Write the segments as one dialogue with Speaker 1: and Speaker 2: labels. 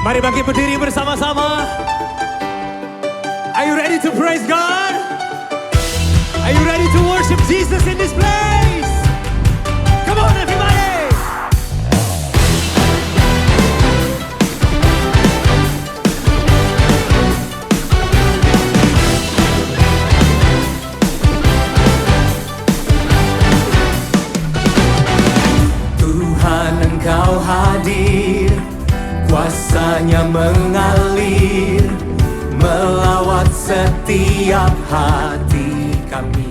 Speaker 1: Mari bangkit berdiri bersama-sama. Are you ready to praise God? Are you ready to worship Jesus in this place? Come on everybody! Tuhan, Engkau hadir, kuasanya mengalir melawat setiap hati kami.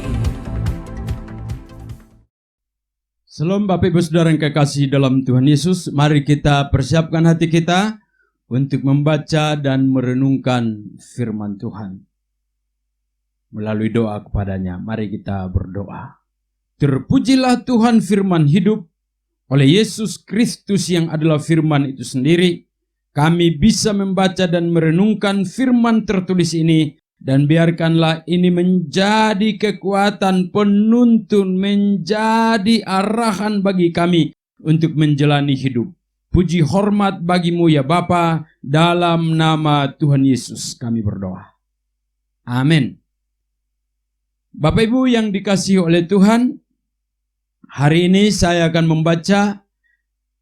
Speaker 2: Shalom Bapak Ibu Saudara yang kekasih dalam Tuhan Yesus. Mari kita persiapkan hati kita untuk membaca dan merenungkan firman Tuhan melalui doa kepadanya. Mari kita berdoa. Terpujilah Tuhan firman hidup. Oleh Yesus Kristus yang adalah firman itu sendiri, kami bisa membaca dan merenungkan firman tertulis ini, dan biarkanlah ini menjadi kekuatan penuntun, menjadi arahan bagi kami untuk menjalani hidup. Puji hormat bagimu ya Bapa, dalam nama Tuhan Yesus kami berdoa. Amin. Bapak Ibu yang dikasihi oleh Tuhan, hari ini saya akan membaca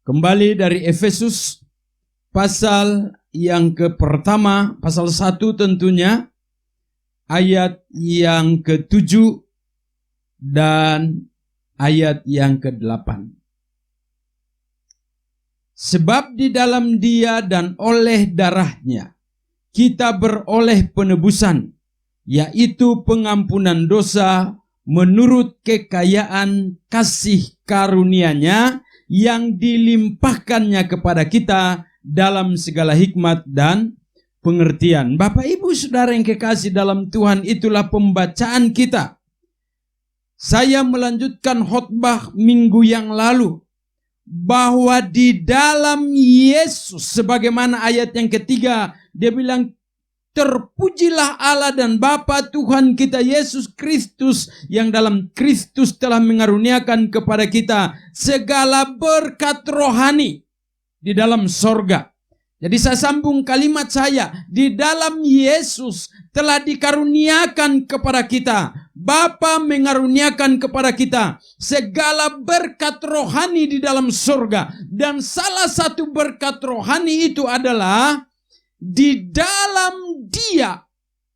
Speaker 2: kembali dari Efesus pasal yang pertama, pasal 1 tentunya, ayat yang ke-7 dan ayat yang ke-8. Sebab di dalam Dia dan oleh darahnya kita beroleh penebusan, yaitu pengampunan dosa menurut kekayaan kasih karunia-Nya yang dilimpahkannya kepada kita dalam segala hikmat dan pengertian. Bapak Ibu Saudara yang kekasih dalam Tuhan, itulah pembacaan kita. Saya melanjutkan khotbah minggu yang lalu bahwa di dalam Yesus, sebagaimana ayat yang ketiga, dia bilang, terpujilah Allah dan Bapa Tuhan kita Yesus Kristus, yang dalam Kristus telah mengaruniakan kepada kita segala berkat rohani di dalam sorga. Jadi saya sambung kalimat saya, di dalam Yesus telah dikaruniakan kepada kita, Bapa mengaruniakan kepada kita segala berkat rohani di dalam sorga. Dan salah satu berkat rohani itu adalah di dalam Dia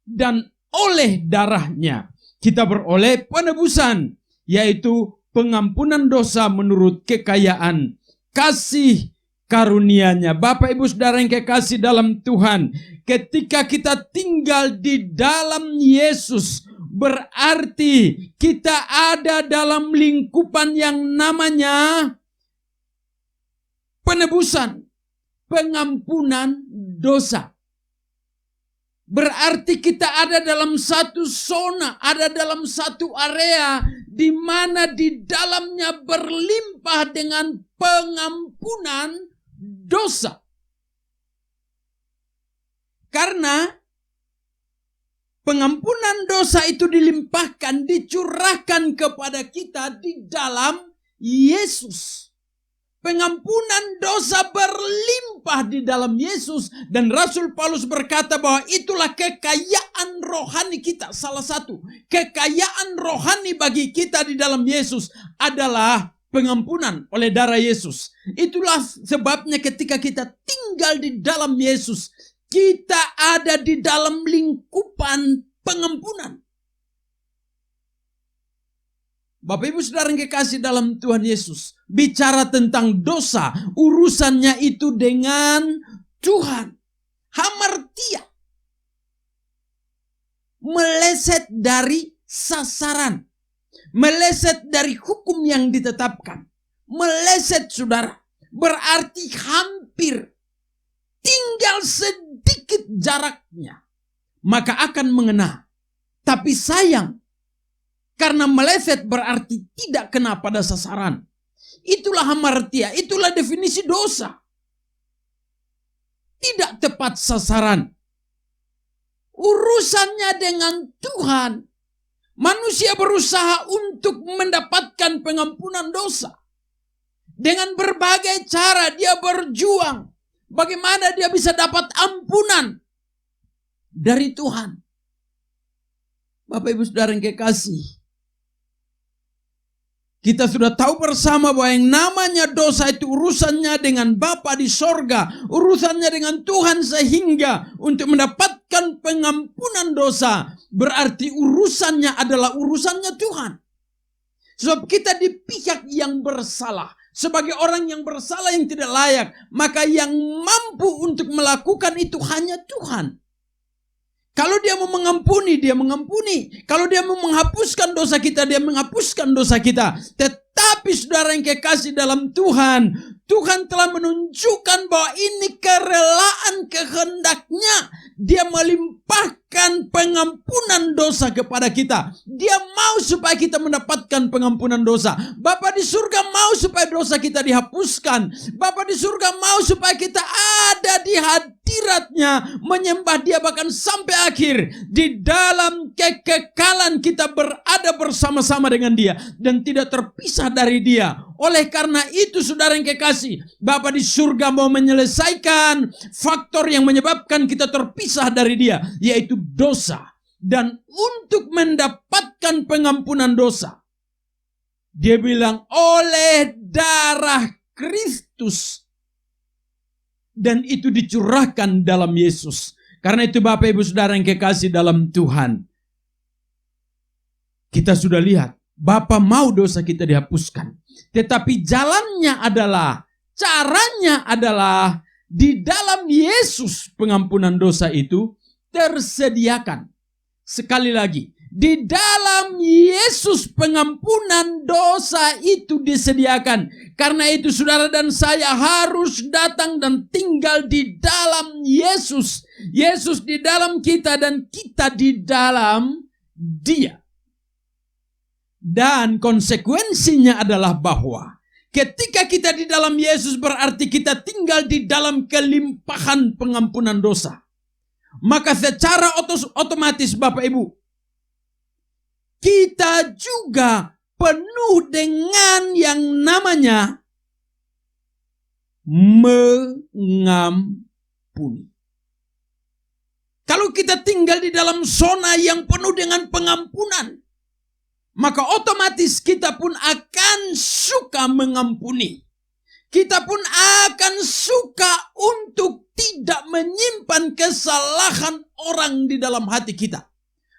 Speaker 2: dan oleh darahnya kita beroleh penebusan, yaitu pengampunan dosa menurut kekayaan kasih karunia-Nya. Bapak Ibu Saudara yang kekasih dalam Tuhan, ketika kita tinggal di dalam Yesus, berarti kita ada dalam lingkupan yang namanya penebusan, pengampunan dosa. Berarti kita ada dalam satu zona, ada dalam satu area di mana di dalamnya berlimpah dengan pengampunan dosa. Karena pengampunan dosa itu dilimpahkan, dicurahkan kepada kita di dalam Yesus. Pengampunan dosa berlimpah di dalam Yesus, dan Rasul Paulus berkata bahwa itulah kekayaan rohani kita. Salah satu kekayaan rohani bagi kita di dalam Yesus adalah pengampunan oleh darah Yesus. Itulah sebabnya ketika kita tinggal di dalam Yesus, kita ada di dalam lingkupan pengampunan. Bapak Ibu Saudara yang kekasih dalam Tuhan Yesus, bicara tentang dosa, urusannya itu dengan Tuhan. Hamartia, meleset dari sasaran, meleset dari hukum yang ditetapkan, meleset saudara, berarti hampir tinggal sedikit jaraknya, maka akan mengena. Tapi sayang, karena meleset berarti tidak kena pada sasaran. Itulah hamartia, itulah definisi dosa. Tidak tepat sasaran. Urusannya dengan Tuhan. Manusia berusaha untuk mendapatkan pengampunan dosa. Dengan berbagai cara dia berjuang. Bagaimana dia bisa dapat ampunan dari Tuhan? Bapak Ibu Saudara yang kekasih, kita sudah tahu bersama bahwa yang namanya dosa itu urusannya dengan Bapa di sorga, urusannya dengan Tuhan, sehingga untuk mendapatkan pengampunan dosa berarti urusannya adalah urusannya Tuhan. Sebab kita di pihak yang bersalah, sebagai orang yang bersalah yang tidak layak, maka yang mampu untuk melakukan itu hanya Tuhan. Kalau dia mau mengampuni, dia mengampuni. Kalau dia mau menghapuskan dosa kita, dia menghapuskan dosa kita. Tetapi saudara yang kekasih dalam Tuhan, Tuhan telah menunjukkan bahwa ini kerelaan kehendaknya. Dia melimpahkan pengampunan dosa kepada kita. Dia mau supaya kita mendapatkan pengampunan dosa. Bapa di surga mau supaya dosa kita dihapuskan. Bapa di surga mau supaya kita ada di hadiratnya, menyembah Dia bahkan sampai akhir. Di dalam kekekalan kita berada bersama-sama dengan Dia dan tidak terpisah dari Dia. Oleh karena itu saudara yang kekasih, Bapa di surga mau menyelesaikan faktor yang menyebabkan kita terpisah dari Dia, yaitu dosa. Dan untuk mendapatkan pengampunan dosa, Dia bilang oleh darah Kristus, dan itu dicurahkan dalam Yesus. Karena itu Bapak Ibu Saudara yang kekasih dalam Tuhan, kita sudah lihat Bapa mau dosa kita dihapuskan. Tetapi jalannya adalah, caranya adalah di dalam Yesus pengampunan dosa itu tersediakan. Sekali lagi, di dalam Yesus pengampunan dosa itu disediakan. Karena itu saudara dan saya harus datang dan tinggal di dalam Yesus. Yesus di dalam kita dan kita di dalam Dia. Dan konsekuensinya adalah bahwa ketika kita di dalam Yesus berarti kita tinggal di dalam kelimpahan pengampunan dosa. Maka secara otomatis Bapak Ibu, kita juga penuh dengan yang namanya mengampuni. Kalau kita tinggal di dalam zona yang penuh dengan pengampunan, maka otomatis kita pun akan suka mengampuni. Kita pun akan suka untuk tidak menyimpan kesalahan orang di dalam hati kita.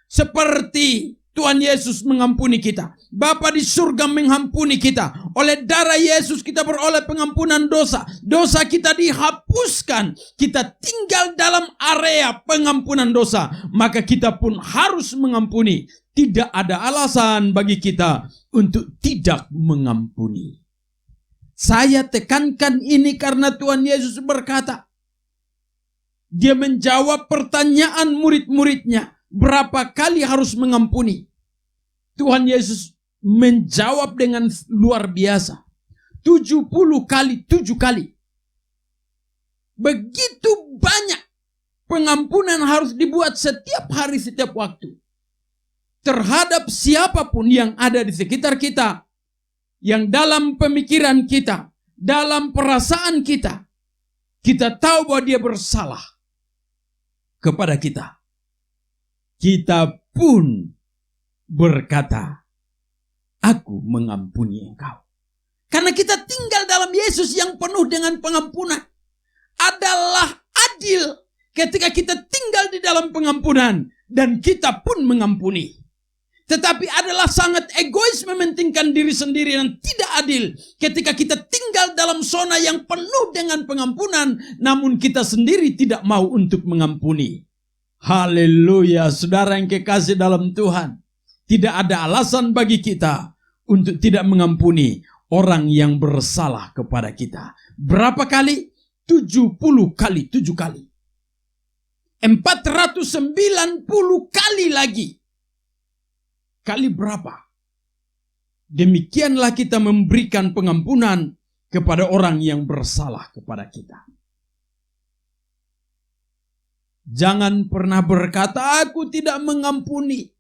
Speaker 2: Seperti Tuhan Yesus mengampuni kita. Bapa di surga mengampuni kita. Oleh darah Yesus kita beroleh pengampunan dosa. Dosa kita dihapuskan. Kita tinggal dalam area pengampunan dosa. Maka kita pun harus mengampuni. Tidak ada alasan bagi kita untuk tidak mengampuni. Saya tekankan ini karena Tuhan Yesus berkata, Dia menjawab pertanyaan murid-muridnya, berapa kali harus mengampuni? Tuhan Yesus menjawab dengan luar biasa. 70 kali 7 kali. Begitu banyak pengampunan harus dibuat setiap hari, setiap waktu. Terhadap siapapun yang ada di sekitar kita. Yang dalam pemikiran kita, dalam perasaan kita, kita tahu bahwa dia bersalah kepada kita. Kita pun berkata, aku mengampuni engkau. Karena kita tinggal dalam Yesus yang penuh dengan pengampunan. Adalah adil ketika kita tinggal di dalam pengampunan dan kita pun mengampuni. Tetapi adalah sangat egois mementingkan diri sendiri dan tidak adil ketika kita tinggal dalam zona yang penuh dengan pengampunan, namun kita sendiri tidak mau untuk mengampuni. Haleluya, saudara yang kekasih dalam Tuhan. Tidak ada alasan bagi kita untuk tidak mengampuni orang yang bersalah kepada kita. Berapa kali? 70 kali 7 kali. 490 kali lagi. Kali berapa? Demikianlah kita memberikan pengampunan kepada orang yang bersalah kepada kita. Jangan pernah berkata, aku tidak mengampuni.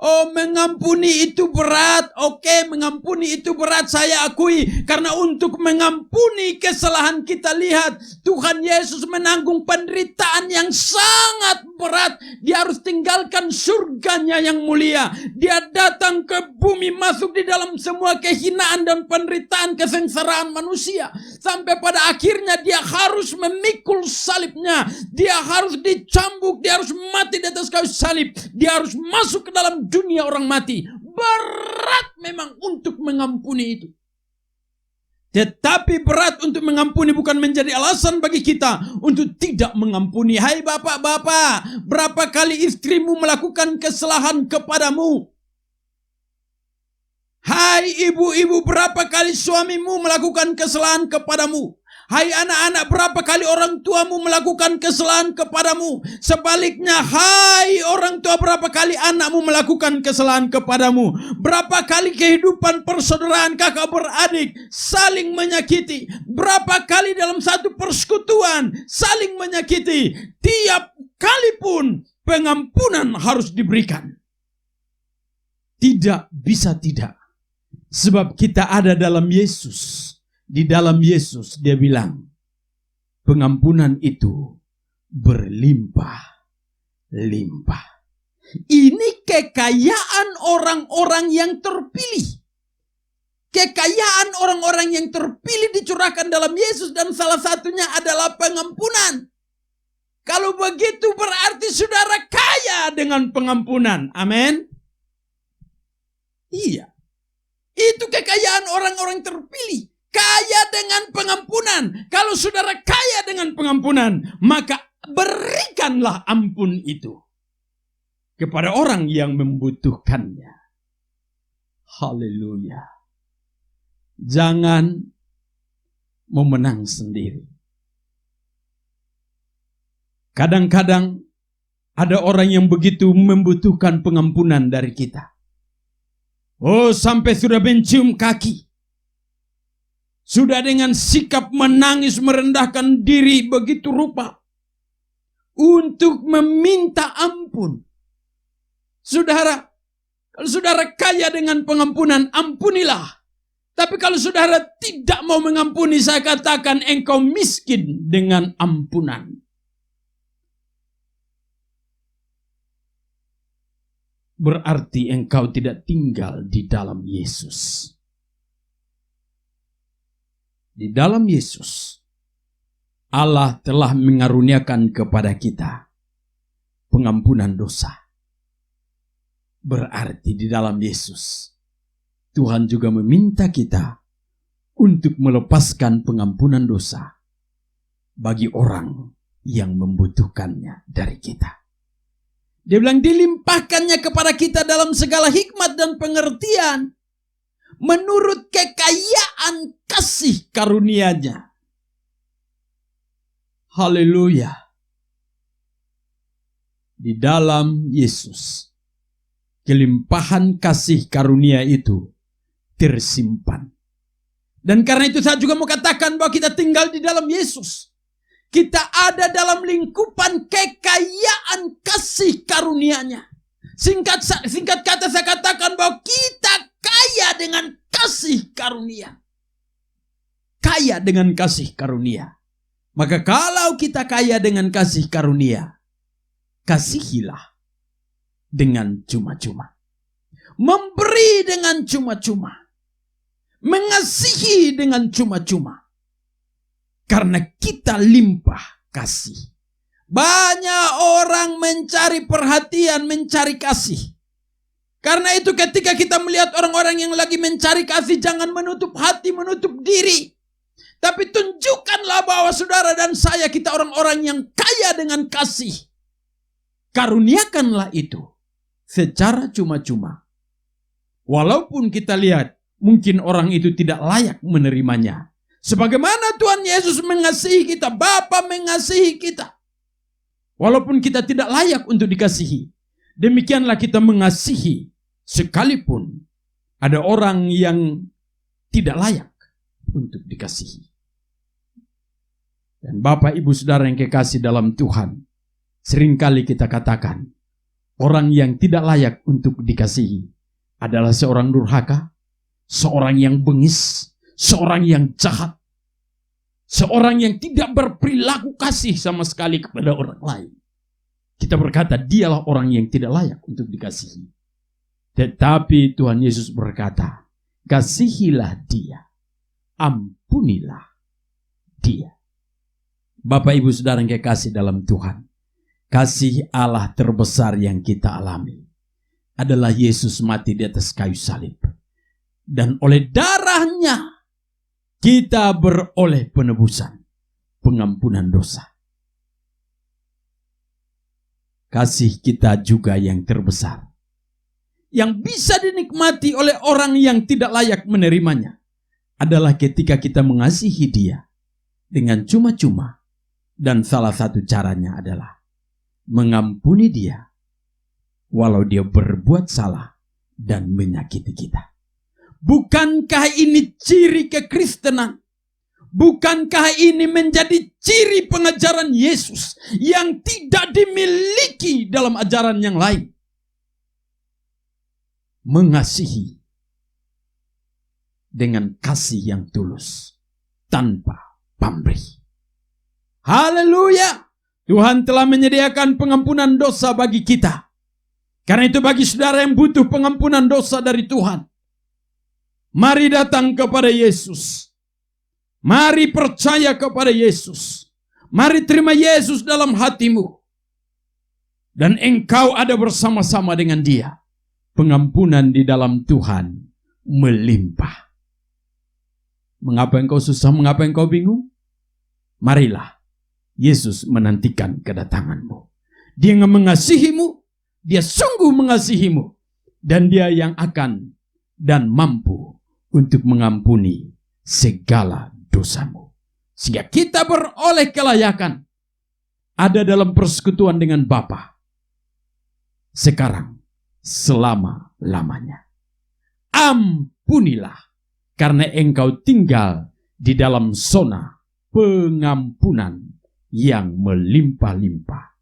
Speaker 2: Oh, mengampuni itu berat. Oke, mengampuni itu berat, saya akui. Karena untuk mengampuni kesalahan kita lihat, Tuhan Yesus menanggung penderitaan yang sangat berat. Dia harus tinggalkan surganya yang mulia. Dia datang ke bumi, masuk di dalam semua kehinaan dan penderitaan kesengsaraan manusia. Sampai pada akhirnya dia harus memikul salibnya. Dia harus dicambuk, dia harus mati di atas kayu salib. Dia harus masuk ke dalam dunia orang mati. Berat memang untuk mengampuni itu. Tetapi berat untuk mengampuni bukan menjadi alasan bagi kita untuk tidak mengampuni. Hai bapak-bapak, berapa kali istrimu melakukan kesalahan kepadamu? Hai ibu-ibu, berapa kali suamimu melakukan kesalahan kepadamu? Hai anak-anak, berapa kali orang tuamu melakukan kesalahan kepadamu? Sebaliknya, hai orang tua, berapa kali anakmu melakukan kesalahan kepadamu? Berapa kali kehidupan persaudaraan kakak beradik saling menyakiti? Berapa kali dalam satu persekutuan saling menyakiti? Tiap kali pun pengampunan harus diberikan. Tidak bisa tidak. Sebab kita ada dalam Yesus. Di dalam Yesus dia bilang, pengampunan itu berlimpah-limpah. Ini kekayaan orang-orang yang terpilih. Kekayaan orang-orang yang terpilih dicurahkan dalam Yesus dan salah satunya adalah pengampunan. Kalau begitu berarti saudara kaya dengan pengampunan. Amin. Iya. Itu kekayaan orang-orang terpilih. Kaya dengan pengampunan. Kalau saudara kaya dengan pengampunan, maka berikanlah ampun itu kepada orang yang membutuhkannya. Haleluya. Jangan memenang sendiri. Kadang-kadang ada orang yang begitu membutuhkan pengampunan dari kita. Oh, sampai sudah mencium kaki. Sudah dengan sikap menangis merendahkan diri begitu rupa untuk meminta ampun. Saudara, kalau saudara kaya dengan pengampunan, ampunilah. Tapi kalau saudara tidak mau mengampuni, saya katakan engkau miskin dengan ampunan. Berarti engkau tidak tinggal di dalam Yesus. Di dalam Yesus, Allah telah mengaruniakan kepada kita pengampunan dosa. Berarti di dalam Yesus, Tuhan juga meminta kita untuk melepaskan pengampunan dosa bagi orang yang membutuhkannya dari kita. Dia bilang dilimpahkannya kepada kita dalam segala hikmat dan pengertian, menurut kekayaan kasih karunia-Nya. Haleluya. Di dalam Yesus, kelimpahan kasih karunia itu tersimpan. Dan karena itu saya juga mau katakan bahwa kita tinggal di dalam Yesus. Kita ada dalam lingkupan kekayaan kasih karunia-Nya. Singkat kata saya katakan bahwa kita kaya dengan kasih karunia. Kaya dengan kasih karunia. Maka kalau kita kaya dengan kasih karunia, kasihilah dengan cuma-cuma. Memberi dengan cuma-cuma. Mengasihi dengan cuma-cuma. Karena kita limpah kasih. Banyak orang mencari perhatian, mencari kasih. Karena itu ketika kita melihat orang-orang yang lagi mencari kasih, jangan menutup hati, menutup diri. Tapi tunjukkanlah bahwa saudara dan saya, kita orang-orang yang kaya dengan kasih. Karuniakanlah itu secara cuma-cuma. Walaupun kita lihat, mungkin orang itu tidak layak menerimanya. Sebagaimana Tuhan Yesus mengasihi kita, Bapa mengasihi kita. Walaupun kita tidak layak untuk dikasihi, demikianlah kita mengasihi sekalipun ada orang yang tidak layak untuk dikasihi. Dan Bapak Ibu Saudara yang kekasih dalam Tuhan, seringkali kita katakan, Orang yang tidak layak untuk dikasihi adalah seorang durhaka, seorang yang bengis, seorang yang jahat, seorang yang tidak berperilaku kasih sama sekali kepada orang lain. Kita berkata dialah orang yang tidak layak untuk dikasihi. Tetapi Tuhan Yesus berkata, kasihilah dia, ampunilah dia. Bapak Ibu Saudara yang kekasih dalam Tuhan, kasih Allah terbesar yang kita alami adalah Yesus mati di atas kayu salib. Dan oleh darahnya kita beroleh penebusan, pengampunan dosa. Kasih kita juga yang terbesar, yang bisa dinikmati oleh orang yang tidak layak menerimanya, adalah ketika kita mengasihi dia dengan cuma-cuma. Dan salah satu caranya adalah mengampuni dia walau dia berbuat salah dan menyakiti kita. Bukankah ini ciri kekristenan? Bukankah ini menjadi ciri pengajaran Yesus yang tidak dimiliki dalam ajaran yang lain? Mengasihi dengan kasih yang tulus tanpa pamrih. Haleluya! Tuhan telah menyediakan pengampunan dosa bagi kita. Karena itu bagi saudara yang butuh pengampunan dosa dari Tuhan, mari datang kepada Yesus. Mari percaya kepada Yesus. Mari terima Yesus dalam hatimu. Dan engkau ada bersama-sama dengan dia. Pengampunan di dalam Tuhan melimpah. Mengapa engkau susah? Mengapa engkau bingung? Marilah. Yesus menantikan kedatanganmu. Dia yang mengasihimu, dia sungguh mengasihimu, dan dia yang akan dan mampu untuk mengampuni segala dosamu. Sehingga kita beroleh kelayakan ada dalam persekutuan dengan Bapa sekarang, selama-lamanya. Ampunilah karena engkau tinggal di dalam zona pengampunan yang melimpah-limpah.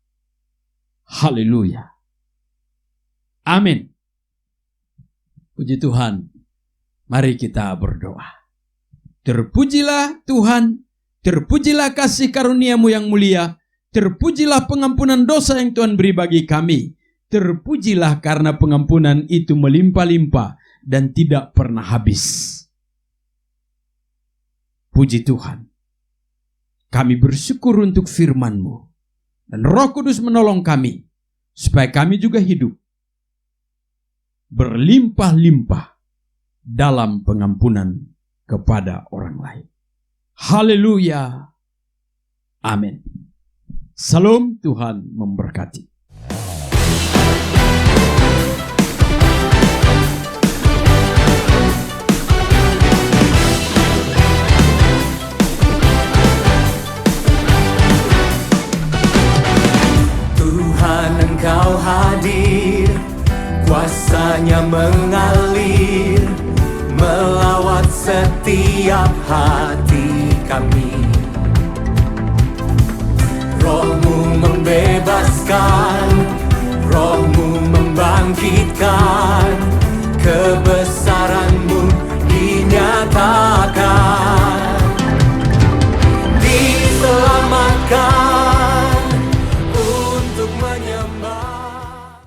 Speaker 2: Haleluya. Amin. Puji Tuhan. Mari kita berdoa. Terpujilah Tuhan, terpujilah kasih karunia-Mu yang mulia, terpujilah pengampunan dosa yang Tuhan beri bagi kami. Terpujilah karena pengampunan itu melimpah-limpah dan tidak pernah habis. Puji Tuhan. Kami bersyukur untuk firman-Mu. Dan Roh Kudus menolong kami. Supaya kami juga hidup berlimpah-limpah dalam pengampunan kepada orang lain. Haleluya. Amin. Salam, Tuhan memberkati.
Speaker 3: Engkau hadir, kuasanya mengalir, melawat setiap hati kami. Roh-Mu membebaskan, Roh-Mu membangkitkan,